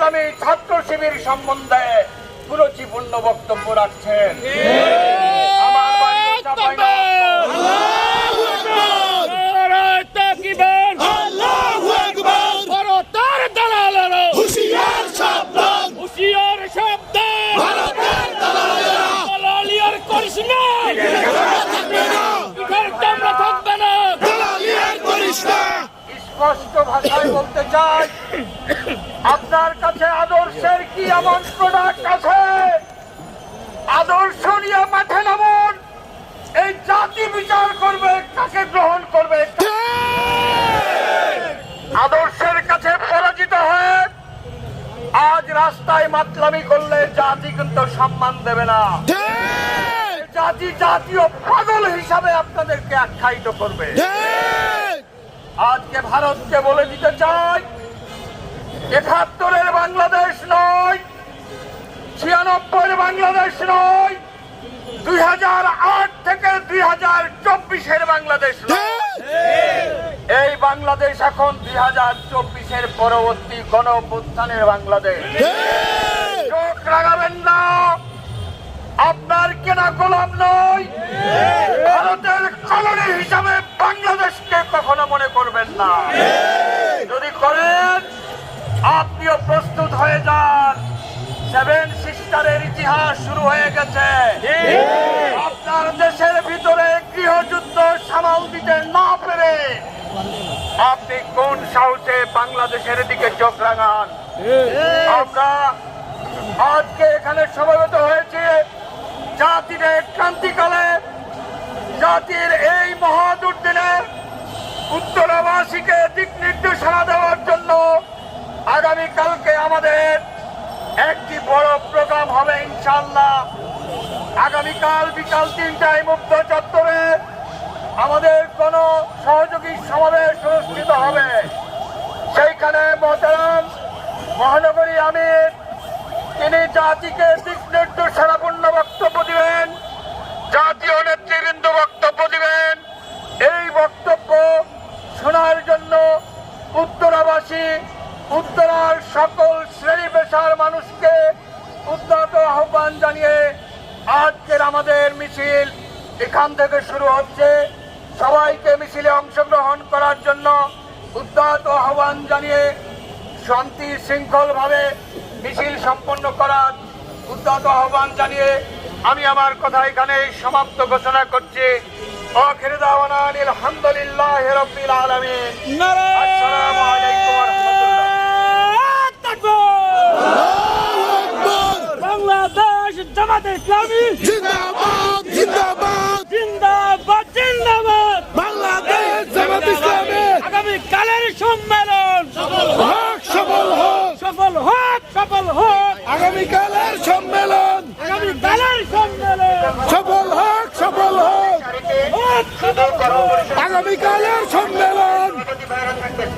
ইসলামী ছাত্র শিবির সম্বন্ধে গুরুত্বপূর্ণ বক্তব্য রাখছেন। আমার বাড়ি স্পষ্ট ভাষায় বলতে চাই, আপনার কাছে আদর্শের কি এমন প্রোডাক্ট আছে? আদর্শ নিয়ে মাঠে নামুন। এই জাতি বিচার করবে কাকে গ্রহণ করবে। আদর্শের কাছে পরাজিত হয়ে আজ রাস্তায় মাতলামি করলে জাতি কিন্তু সম্মান দেবে না। জাতি জাতীয় পাগল হিসাবে আপনাদেরকে আখ্যায়িত করবে। আজকে ভারতকে বলে দিতে চাই, ৭১-এর বাংলাদেশ নয়, ৯৬-এর বাংলাদেশ নয়, ২০০৮ থেকে ২০২৪-এর বাংলাদেশ নয়। এই বাংলাদেশ এখন ২০২৪-এর পরবর্তী গণঅভ্যুত্থানের বাংলাদেশ। চোখ রাগাবেন না, আপনার কেনা গোলাম নয়। ভারতের কলোনি হিসাবে বাংলাদেশকে কখনো মনে করবেন না। যদি করেন, আপনিও প্রস্তুত হয়ে যান। 7 সিস্টারের ইতিহাস শুরু হয়ে গেছে। আপনার দেশের ভিতরে গৃহযুদ্ধ সামাল দিতে না পেরে আপনি কোন সাহসে বাংলাদেশের দিকে চোখ রাঙান? আমরা আজকে এখানে সমবেত হয়েছে জাতির ক্রান্তিকালে, জাতির এই মহাদুর্দিনে উত্তরাবাসীকে দিক নির্দেশনা দেওয়ার জন্য। আগামীকালকে আমাদের একটি বড় প্রোগ্রাম হবে ইনশাআল্লাহ। আগামীকাল বিকাল ৩টায় মুক্ত চত্বরে আমাদের কোন সহযোগী সমাবেশ অনুষ্ঠিত হবে। সেইখানে মোহতারাম মহানগরী আমির তিনি জাতিকে দিক নির্দেশনাপূর্ণ বক্তব্য দিবেন, জাতীয় নেতৃবৃন্দ বক্তব্য দিবেন। এই বক্তব্য শোনার জন্য উত্তরাবাসী, উত্তরার সকল শ্রেণী পেশার মানুষকে উদ্যত আহ্বান জানিয়ে আজকের আমাদের মিছিল এখান থেকে শুরু হচ্ছে। সবাইকে মিছিলে অংশগ্রহণ করার জন্য উদ্যত আহ্বান জানিয়ে শান্তি শৃঙ্খলভাবে মিছিল সম্পন্ন করার উদ্যত আহ্বান জানিয়ে আমি আমার কথা এখানে সমাপ্ত ঘোষণা করছি। আখির দাওয়ানা আলহামদুলিল্লাহি রাব্বিল আলামিন। আসসালামু আলাইকুম ওয়া রাহমাতুল্লাহ। বাংলাদেশ জামাতে ইসলামী জিন্দাবাদ জিন্দাবাদ জিন্দাবাদ জিন্দাবাদ। বাংলাদেশ জামাত ইসলামী আগামী কালের সম্মেলন সফল হোক সফল হোক সফল হোক সফল হোক। আগামীকালের সম্মেলন আগামী কালের সম্মেলন সফল হোক সফল হোক হোক সফল হোক। আগামীকালের সম্মেলন যদি বাইরে থাকবেন